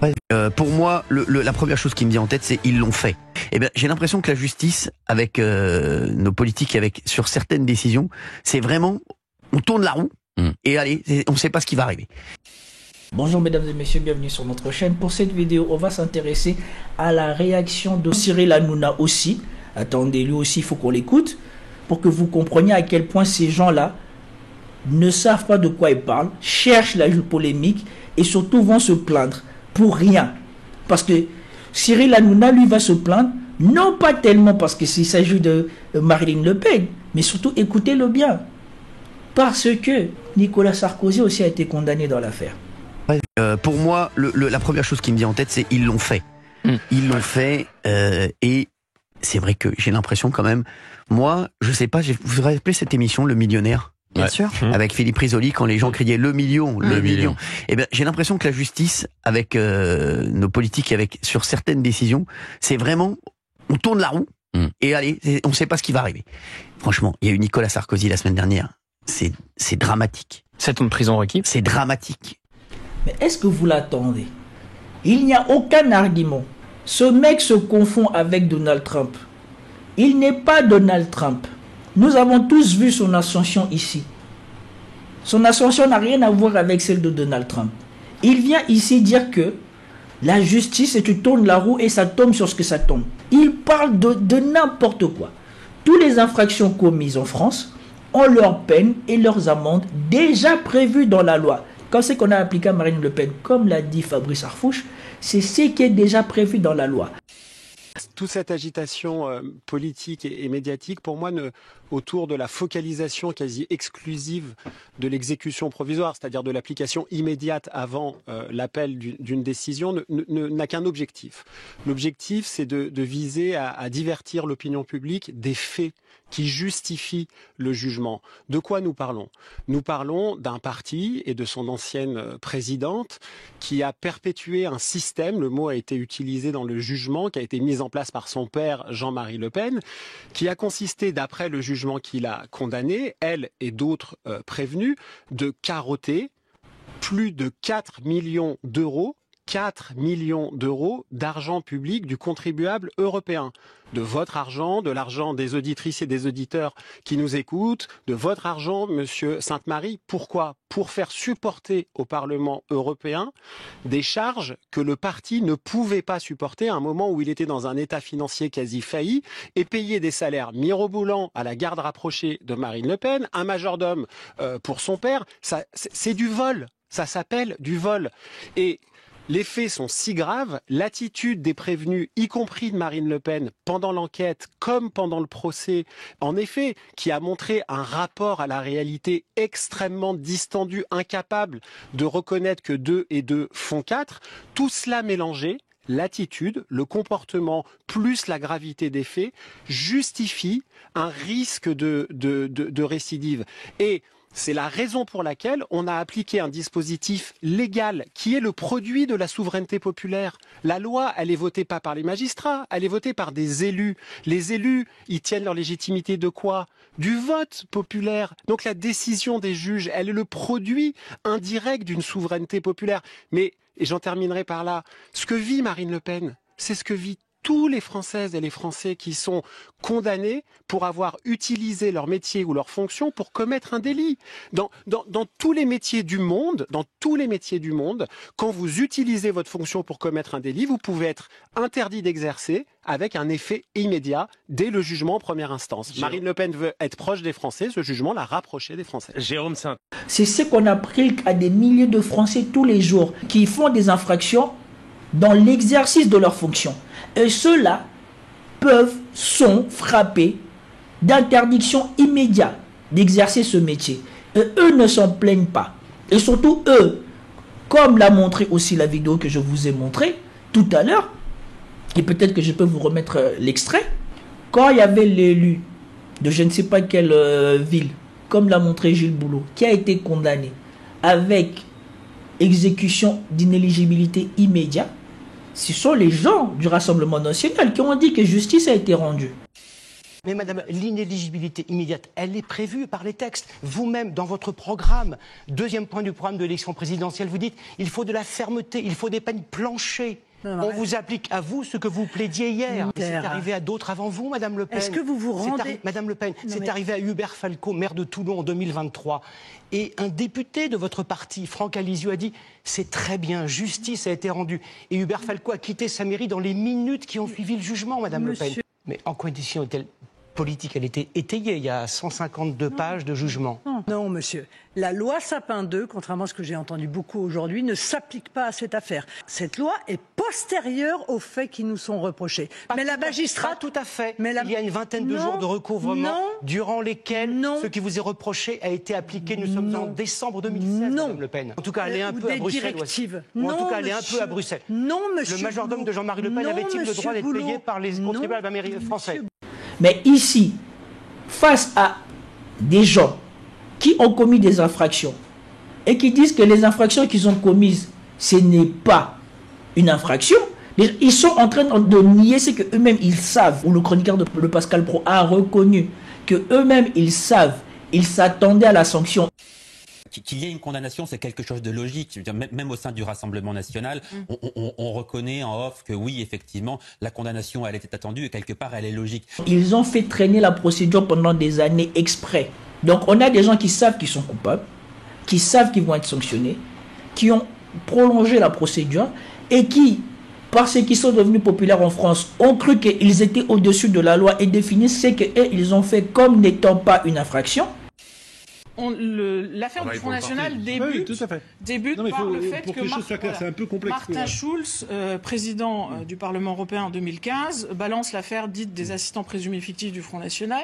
Ouais, pour moi, la première chose qui me vient en tête, c'est ils l'ont fait. Eh bien, j'ai l'impression que la justice, avec nos politiques, avec sur certaines décisions, c'est vraiment, on tourne la roue et allez, on ne sait pas ce qui va arriver. Bonjour mesdames et messieurs, bienvenue sur notre chaîne. Pour cette vidéo, on va s'intéresser à la réaction de Cyril Hanouna aussi. Attendez, lui aussi, il faut qu'on l'écoute pour que vous compreniez à quel point ces gens-là ne savent pas de quoi ils parlent, cherchent la polémique et surtout vont se plaindre pour rien. Parce que Cyril Hanouna, lui, va se plaindre, non pas tellement parce qu'il s'agit de Marine Le Pen, mais surtout, écoutez-le bien, parce que Nicolas Sarkozy aussi a été condamné dans l'affaire. Ouais, pour moi, la première chose qui me vient en tête, c'est ils l'ont fait. Ils l'ont fait et c'est vrai que j'ai l'impression quand même, moi, je sais pas, vous vous rappelez cette émission, Le Millionnaire ? Bien sûr. Avec Philippe Risoli, quand les gens criaient le million. Eh bien, j'ai l'impression que la justice, avec nos politiques, avec sur certaines décisions, c'est vraiment, on tourne la roue et allez, on ne sait pas ce qui va arriver. Franchement, il y a eu Nicolas Sarkozy la semaine dernière. C'est dramatique. 7 ans de prison requis. C'est dramatique. Mais est-ce que vous l'attendez? Il n'y a aucun argument. Ce mec se confond avec Donald Trump. Il n'est pas Donald Trump. Nous avons tous vu son ascension ici. Son ascension n'a rien à voir avec celle de Donald Trump. Il vient ici dire que la justice, et tu tournes la roue et ça tombe sur ce que ça tombe. Il parle de n'importe quoi. Toutes les infractions commises en France ont leurs peines et leurs amendes déjà prévues dans la loi. Quand c'est qu'on a appliqué à Marine Le Pen, comme l'a dit Fabrice Arfouche, c'est ce qui est déjà prévu dans la loi. Toute cette agitation politique et médiatique, pour moi, autour de la focalisation quasi exclusive de l'exécution provisoire, c'est-à-dire de l'application immédiate avant l'appel d'une décision, n'a qu'un objectif. L'objectif, c'est de viser à divertir l'opinion publique des faits qui justifient le jugement. De quoi nous parlons? Nous parlons d'un parti et de son ancienne présidente qui a perpétué un système, le mot a été utilisé dans le jugement, qui a été mis en place par son père Jean-Marie Le Pen, qui a consisté, d'après le jugement qu'il a condamné, elle et d'autres prévenus, de carotter plus de 4 millions d'euros 4 millions d'euros d'argent public du contribuable européen. De votre argent, de l'argent des auditrices et des auditeurs qui nous écoutent, de votre argent, Monsieur Sainte-Marie. Pourquoi? Pour faire supporter au Parlement européen des charges que le parti ne pouvait pas supporter à un moment où il était dans un état financier quasi failli et payer des salaires mirobolants à la garde rapprochée de Marine Le Pen, un majordome pour son père, c'est du vol. Ça s'appelle du vol. Et les faits sont si graves, l'attitude des prévenus, y compris de Marine Le Pen, pendant l'enquête comme pendant le procès, en effet, qui a montré un rapport à la réalité extrêmement distendu, incapable de reconnaître que 2 et 2 font 4, tout cela mélangé, l'attitude, le comportement, plus la gravité des faits, justifie un risque de récidive. Et c'est la raison pour laquelle on a appliqué un dispositif légal qui est le produit de la souveraineté populaire. La loi, elle est votée pas par les magistrats, elle est votée par des élus. Les élus, ils tiennent leur légitimité de quoi? Du vote populaire. Donc la décision des juges, elle est le produit indirect d'une souveraineté populaire. Mais, et j'en terminerai par là, ce que vit Marine Le Pen, c'est ce que vit tous les Françaises et les Français qui sont condamnés pour avoir utilisé leur métier ou leur fonction pour commettre un délit. Dans tous les métiers du monde, quand vous utilisez votre fonction pour commettre un délit, vous pouvez être interdit d'exercer avec un effet immédiat dès le jugement en première instance. Marine Le Pen veut être proche des Français, ce jugement l'a rapproché des Français. Jérôme Saint. C'est ce qu'on applique à des milliers de Français tous les jours qui font des infractions dans l'exercice de leurs fonctions. Et ceux-là sont frappés d'interdiction immédiate d'exercer ce métier. Et eux ne s'en plaignent pas. Et surtout eux, comme l'a montré aussi la vidéo que je vous ai montrée tout à l'heure, et peut-être que je peux vous remettre l'extrait, quand il y avait l'élu de je ne sais pas quelle ville, comme l'a montré Gilles Boulot, qui a été condamné avec exécution d'inéligibilité immédiate, ce sont les gens du Rassemblement national qui ont dit que justice a été rendue. Mais madame, l'inéligibilité immédiate, elle est prévue par les textes. Vous-même, dans votre programme, deuxième point du programme de l'élection présidentielle, vous dites il faut de la fermeté, il faut des peines planchées. On vous applique à vous ce que vous plaidiez hier. C'est arrivé à d'autres avant vous, madame Le Pen. Est-ce que vous vous rendez... Madame Le Pen, c'est arrivé à Hubert Falco, maire de Toulon en 2023. Et un député de votre parti, Franck Alizio, a dit c'est très bien, justice a été rendue. Et Hubert Falco a quitté sa mairie dans les minutes qui ont suivi le jugement, madame Le Pen. Mais en condition est-elle politique, elle était étayée, il y a 152 pages de jugement. Non, monsieur. La loi Sapin 2, contrairement à ce que j'ai entendu beaucoup aujourd'hui, ne s'applique pas à cette affaire. Cette loi est postérieure aux faits qui nous sont reprochés. Mais la magistrate... Pas tout à fait. Il y a une vingtaine de jours de recouvrement durant lesquels ce qui vous est reproché a été appliqué. Nous sommes en décembre 2016, Madame Le Pen. En tout cas, elle est un peu à Bruxelles. En tout cas, elle est un peu à Bruxelles. Non, monsieur. Le majordome de Jean-Marie Le Pen avait-il le droit d'être payé par les contribuables français? Mais ici, face à des gens qui ont commis des infractions et qui disent que les infractions qu'ils ont commises, ce n'est pas une infraction, ils sont en train de nier ce qu'eux-mêmes ils savent. Ou le chroniqueur de le Pascal Praud a reconnu qu'eux-mêmes ils savent, ils s'attendaient à la sanction. Qu'il y ait une condamnation, c'est quelque chose de logique. Même au sein du Rassemblement national, on reconnaît en off que oui, effectivement, la condamnation, elle était attendue et quelque part, elle est logique. Ils ont fait traîner la procédure pendant des années exprès. Donc on a des gens qui savent qu'ils sont coupables, qui savent qu'ils vont être sanctionnés, qui ont prolongé la procédure et qui, parce qu'ils sont devenus populaires en France, ont cru qu'ils étaient au-dessus de la loi et définissent ce qu'ils ont fait comme n'étant pas une infraction. L'affaire du Front National débute par le fait que Martin Schulz, président du Parlement européen en 2015, balance l'affaire dite des assistants présumés fictifs du Front National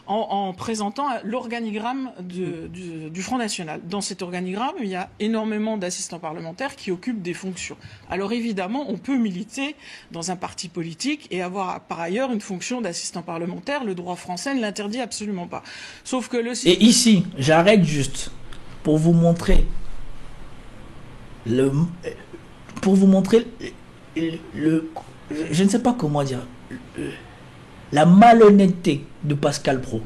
en présentant l'organigramme du Front National. Dans cet organigramme, il y a énormément d'assistants parlementaires qui occupent des fonctions. Alors évidemment, on peut militer dans un parti politique et avoir par ailleurs une fonction d'assistant parlementaire. Le droit français ne l'interdit absolument pas. Sauf que Et ici, j'arrête juste pour vous montrer je ne sais pas comment dire, la malhonnêteté de Pascal Praud.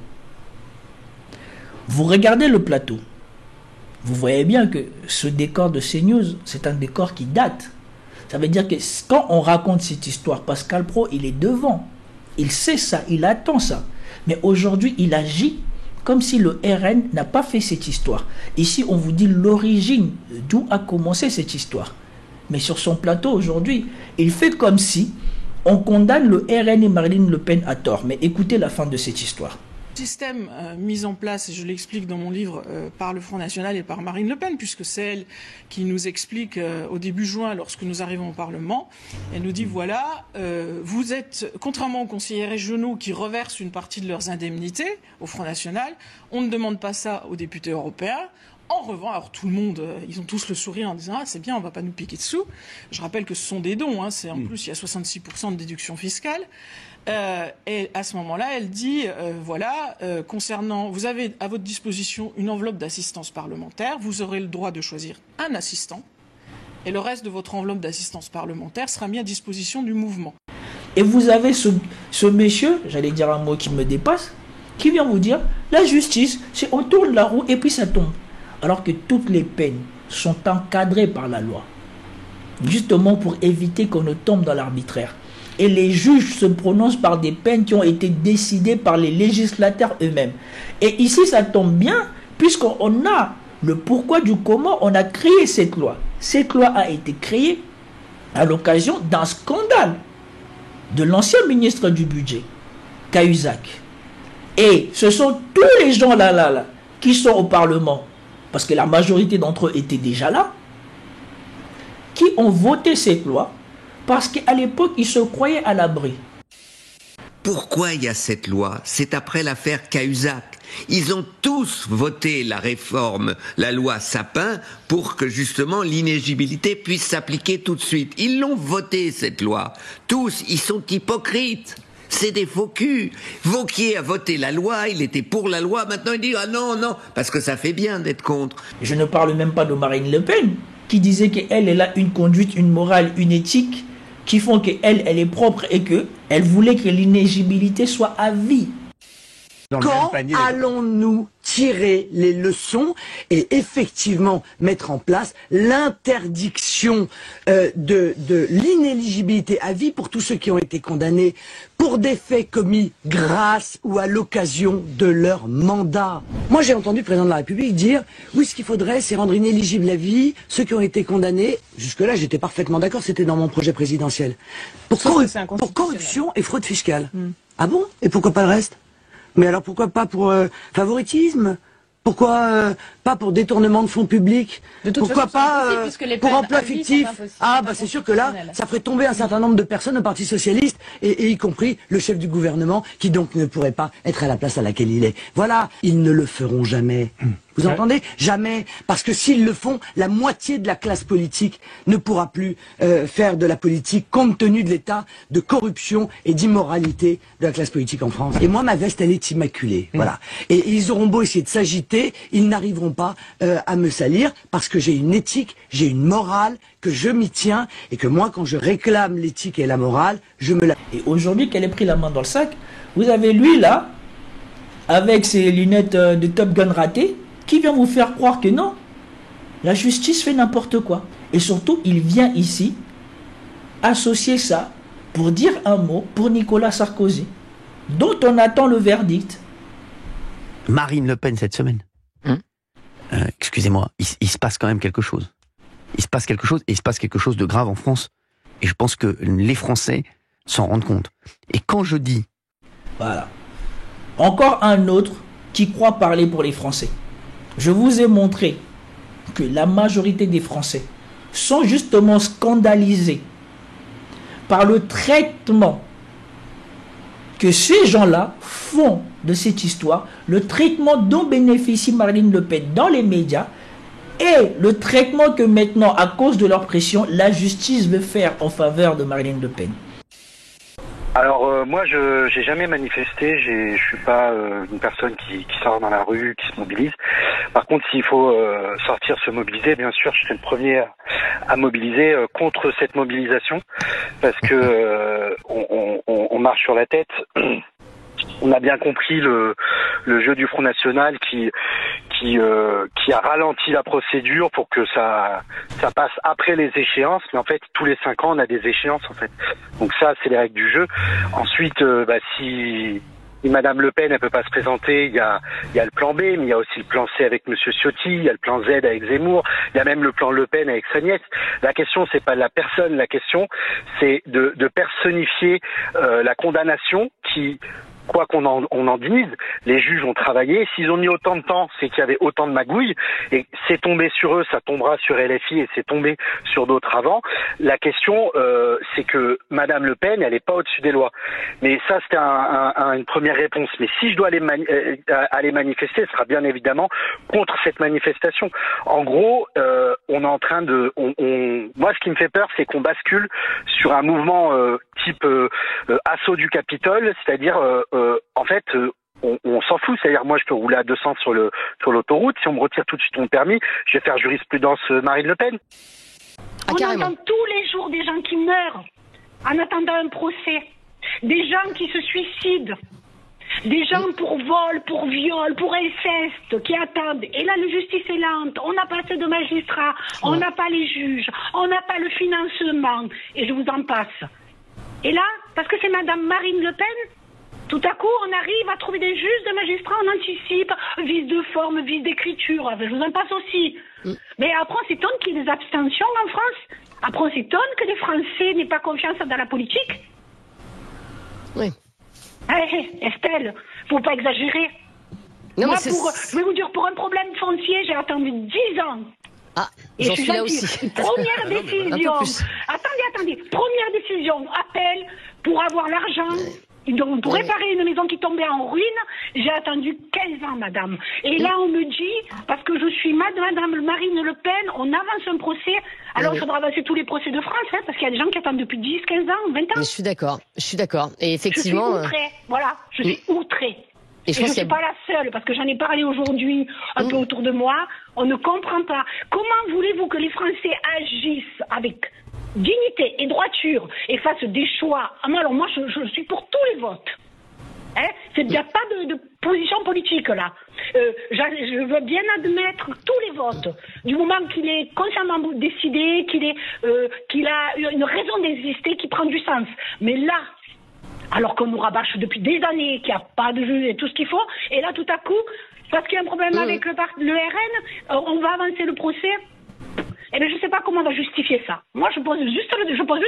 Vous regardez le plateau, vous voyez bien que ce décor de CNews, c'est un décor qui date. Ça veut dire que quand on raconte cette histoire, Pascal Praud, il est devant, il sait ça, il attend ça, mais aujourd'hui il agit comme si le RN n'a pas fait cette histoire. Ici, on vous dit l'origine, d'où a commencé cette histoire. Mais sur son plateau aujourd'hui, il fait comme si on condamne le RN et Marine Le Pen à tort. Mais écoutez la fin de cette histoire. Système mis en place, et je l'explique dans mon livre, par le Front National et par Marine Le Pen, puisque c'est elle qui nous explique au début juin, lorsque nous arrivons au Parlement, elle nous dit voilà, vous êtes, contrairement aux conseillers régionaux qui reversent une partie de leurs indemnités au Front National, on ne demande pas ça aux députés européens. En revanche, alors tout le monde, ils ont tous le sourire en disant « Ah, c'est bien, on ne va pas nous piquer dessous ». Je rappelle que ce sont des dons, c'est en plus, il y a 66% de déduction fiscale. Et à ce moment-là, elle dit voilà, concernant, vous avez à votre disposition une enveloppe d'assistance parlementaire, vous aurez le droit de choisir un assistant, et le reste de votre enveloppe d'assistance parlementaire sera mis à disposition du mouvement. Et vous avez ce monsieur, j'allais dire un mot qui me dépasse, qui vient vous dire la justice, c'est on tourne la roue et puis ça tombe. Alors que toutes les peines sont encadrées par la loi, justement pour éviter qu'on ne tombe dans l'arbitraire. Et les juges se prononcent par des peines qui ont été décidées par les législateurs eux-mêmes. Et ici, ça tombe bien, puisqu'on a le pourquoi du comment on a créé cette loi. Cette loi a été créée à l'occasion d'un scandale de l'ancien ministre du Budget, Cahuzac. Et ce sont tous les gens là qui sont au Parlement, parce que la majorité d'entre eux étaient déjà là, qui ont voté cette loi, parce qu'à l'époque, ils se croyaient à l'abri. Pourquoi il y a cette loi? C'est après l'affaire Cahuzac. Ils ont tous voté la réforme, la loi Sapin, pour que justement l'inéligibilité puisse s'appliquer tout de suite. Ils l'ont voté, cette loi. Tous, ils sont hypocrites. C'est des faux culs. Wauquiez a voté la loi, il était pour la loi, maintenant il dit « Ah non, non », parce que ça fait bien d'être contre. Je ne parle même pas de Marine Le Pen, qui disait qu'elle a une conduite, une morale, une éthique, qui font qu'elle est propre et qu'elle voulait que l'inéligibilité soit à vie. Quand allons-nous tirer les leçons et effectivement mettre en place l'interdiction de l'inéligibilité à vie pour tous ceux qui ont été condamnés pour des faits commis grâce ou à l'occasion de leur mandat. Moi j'ai entendu le président de la République dire oui, ce qu'il faudrait c'est rendre inéligible à vie ceux qui ont été condamnés. Jusque-là j'étais parfaitement d'accord, c'était dans mon projet présidentiel. Pour corruption et fraude fiscale. Ah bon? Et pourquoi pas le reste? Mais alors pourquoi pas pour favoritisme? Pourquoi pas pour détournement de fonds publics? Pourquoi pas pour emploi fictif? Ah bah c'est sûr que là, ça ferait tomber un certain nombre de personnes au Parti Socialiste, et y compris le chef du gouvernement, qui donc ne pourrait pas être à la place à laquelle il est. Voilà, ils ne le feront jamais. Vous entendez? Jamais. Parce que s'ils le font, la moitié de la classe politique ne pourra plus faire de la politique compte tenu de l'état de corruption et d'immoralité de la classe politique en France. Et moi, ma veste, elle est immaculée. Voilà. Et ils auront beau essayer de s'agiter, ils n'arriveront pas à me salir parce que j'ai une éthique, j'ai une morale, que je m'y tiens et que moi, quand je réclame l'éthique et la morale, je me la... Et aujourd'hui, qu'elle ait pris la main dans le sac, vous avez lui, là, avec ses lunettes de Top Gun ratées, qui vient vous faire croire que non, la justice fait n'importe quoi. Et surtout, il vient ici associer ça pour dire un mot pour Nicolas Sarkozy, dont on attend le verdict. Marine Le Pen cette semaine. Excusez-moi, il se passe quand même quelque chose. Il se passe quelque chose, et il se passe quelque chose de grave en France. Et je pense que les Français s'en rendent compte. Et quand je dis... Voilà. Encore un autre qui croit parler pour les Français. Je vous ai montré que la majorité des Français sont justement scandalisés par le traitement que ces gens-là font de cette histoire, le traitement dont bénéficie Marine Le Pen dans les médias, et le traitement que maintenant, à cause de leur pression, la justice veut faire en faveur de Marine Le Pen. Alors moi je j'ai jamais manifesté, je suis pas une personne qui sort dans la rue, qui se mobilise. Par contre, s'il faut sortir, se mobiliser, bien sûr, je serai le premier à mobiliser contre cette mobilisation, parce que on marche sur la tête. On a bien compris le jeu du Front National qui a ralenti la procédure pour que ça passe après les échéances, mais en fait tous les 5 ans on a des échéances en fait. Donc ça c'est les règles du jeu. Ensuite si Madame Le Pen elle peut pas se présenter, il y a le plan B, mais il y a aussi le plan C avec Monsieur Ciotti, il y a le plan Z avec Zemmour, il y a même le plan Le Pen avec sa nièce. La question c'est pas la personne, la question c'est de personnifier la condamnation qui, quoi qu'on en dise, les juges ont travaillé. S'ils ont mis autant de temps, c'est qu'il y avait autant de magouilles. Et c'est tombé sur eux, ça tombera sur LFI et c'est tombé sur d'autres avant. La question, c'est que Madame Le Pen, elle n'est pas au-dessus des lois. Mais ça, c'était une première réponse. Mais si je dois aller manifester, ce sera bien évidemment contre cette manifestation. En gros, on est en train de... Moi, ce qui me fait peur, c'est qu'on bascule sur un mouvement type assaut du Capitole, c'est-à-dire... en fait, on s'en fout. C'est-à-dire, moi, je peux rouler à 200 sur l'autoroute. Si on me retire tout de suite mon permis, je vais faire jurisprudence Marine Le Pen. On entend tous les jours des gens qui meurent en attendant un procès. Des gens qui se suicident. Des gens pour vol, pour viol, pour inceste, qui attendent. Et là, la justice est lente. On n'a pas assez de magistrats. On n'a pas les juges. On n'a pas le financement. Et je vous en passe. Et là, parce que c'est Madame Marine Le Pen, tout à coup, on arrive à trouver des juges, des magistrats, on anticipe, vice de forme, vice d'écriture, je vous en passe aussi. Mais après, on s'étonne qu'il y ait des abstentions en France. Après, on s'étonne que les Français n'aient pas confiance dans la politique. Oui. Estelle, faut pas exagérer. Non, moi, je vais vous dire, pour un problème foncier, j'ai attendu 10 ans. Ah, et j'en suis là aussi. Première décision. Attendez. Première décision. Appel pour avoir l'argent. Donc, pour réparer une maison qui tombait en ruine, j'ai attendu 15 ans, madame. Et là, on me dit, parce que je suis madame Marine Le Pen, on avance un procès. Alors, il faudra avancer tous les procès de France, parce qu'il y a des gens qui attendent depuis 10, 15 ans, 20 ans. Mais je suis d'accord. Et effectivement... Je suis outrée, voilà. Je suis outrée. Et je ne suis pas la seule, parce que j'en ai parlé aujourd'hui un peu autour de moi. On ne comprend pas. Comment voulez-vous que les Français agissent avec dignité et droiture et fassent des choix? Alors moi, je suis pour tous les votes. Hein, il n'y a pas de position politique là. Je veux bien admettre tous les votes, du moment qu'il est consciemment décidé, qu'il a une raison d'exister qui prend du sens. Mais là, alors qu'on nous rabâche depuis des années qu'il n'y a pas de juge et tout ce qu'il faut, et là tout à coup, parce qu'il y a un problème avec le RN, on va avancer le procès. Eh bien, je ne sais pas comment on va justifier ça. Moi, je pose juste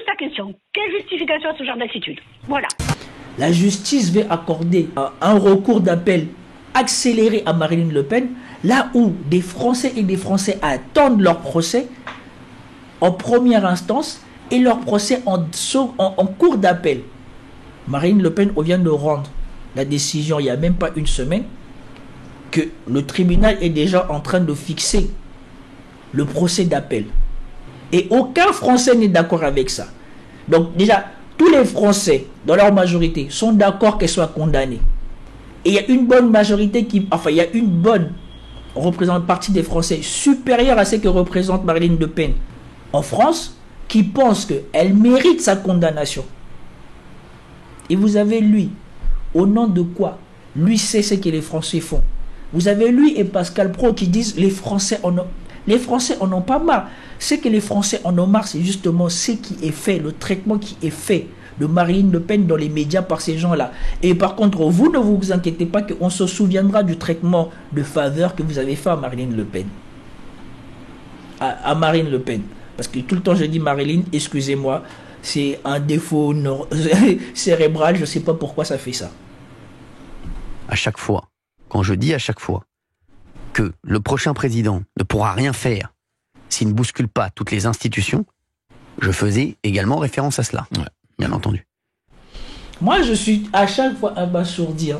la question. Quelle justification à ce genre d'attitude? Voilà. La justice va accorder un recours d'appel accéléré à Marine Le Pen, là où des Français et des Français attendent leur procès en première instance et leur procès en cours d'appel. Marine Le Pen vient de rendre la décision il n'y a même pas une semaine que le tribunal est déjà en train de fixer le procès d'appel. Et aucun Français n'est d'accord avec ça. Donc déjà, tous les Français, dans leur majorité, sont d'accord qu'elle soit condamnée. Et il y a une bonne majorité il y a une bonne partie des Français supérieure à ce que représente Marine Le Pen en France, qui pense qu'elle mérite sa condamnation. Et vous avez lui, au nom de quoi? Lui sait ce que les Français font. Vous avez lui et Pascal Praud qui disent les Français en ont pas marre. Ce que les Français en ont marre, c'est justement ce qui est fait, le traitement qui est fait de Marine Le Pen dans les médias par ces gens-là. Et par contre, vous ne vous inquiétez pas qu'on se souviendra du traitement de faveur que vous avez fait à Marine Le Pen. À Marine Le Pen. Parce que tout le temps je dis Marilyn, excusez-moi, c'est un défaut cérébral, je ne sais pas pourquoi ça fait ça. À chaque fois, quand je dis à chaque fois que le prochain président ne pourra rien faire s'il ne bouscule pas toutes les institutions, je faisais également référence à cela, bien entendu. Moi, je suis à chaque fois abasourdi.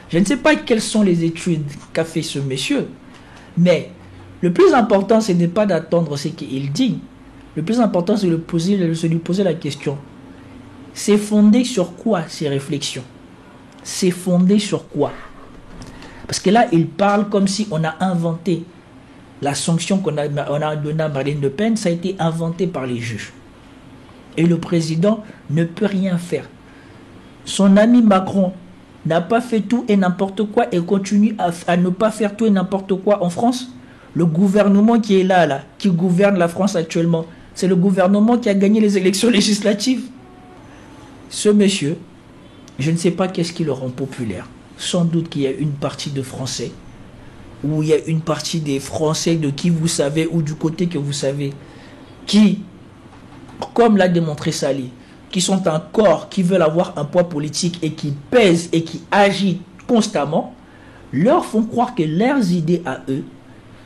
Je ne sais pas quelles sont les études qu'a fait ce monsieur, mais le plus important, ce n'est pas d'attendre ce qu'il dit. Le plus important, c'est de lui poser la question. C'est fondé sur quoi ces réflexions? C'est fondé sur quoi? Parce que là, il parle comme si on a inventé la sanction qu'on a donnée à Marine Le Pen, ça a été inventé par les juges. Et le président ne peut rien faire. Son ami Macron n'a pas fait tout et n'importe quoi et continue à ne pas faire tout et n'importe quoi en France. Le gouvernement qui est là, qui gouverne la France actuellement, c'est le gouvernement qui a gagné les élections législatives. Ce monsieur, je ne sais pas qu'est-ce qui le rend populaire. Sans doute qu'il y a une partie de Français, ou il y a une partie des Français de qui vous savez, ou du côté que vous savez, qui, comme l'a démontré Sali, qui sont un corps, qui veulent avoir un poids politique et qui pèsent et qui agissent constamment, leur font croire que leurs idées à eux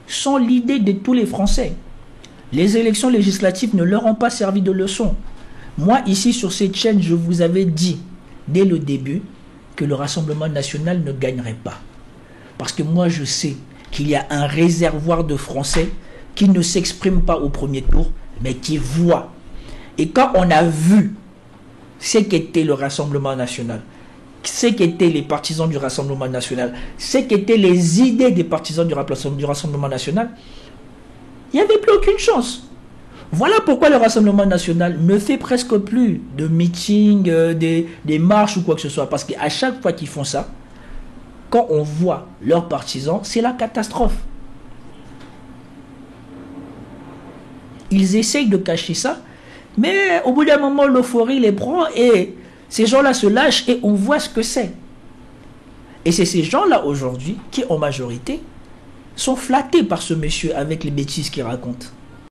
sont l'idée de tous les Français. Les élections législatives ne leur ont pas servi de leçon. Moi, ici, sur cette chaîne, je vous avais dit, dès le début, que le Rassemblement national ne gagnerait pas. Parce que moi, je sais qu'il y a un réservoir de Français qui ne s'expriment pas au premier tour, mais qui voient. Et quand on a vu ce qu'était le Rassemblement national, ce qu'étaient les partisans du Rassemblement national, ce qu'étaient les idées des partisans du Rassemblement national, il n'y avait plus aucune chance. Voilà pourquoi le Rassemblement national ne fait presque plus de meetings, des marches ou quoi que ce soit. Parce qu'à chaque fois qu'ils font ça, quand on voit leurs partisans, c'est la catastrophe. Ils essayent de cacher ça, mais au bout d'un moment, l'euphorie les prend et ces gens-là se lâchent et on voit ce que c'est. Et c'est ces gens-là aujourd'hui qui, en majorité, sont flattés par ce monsieur avec les bêtises qu'il raconte.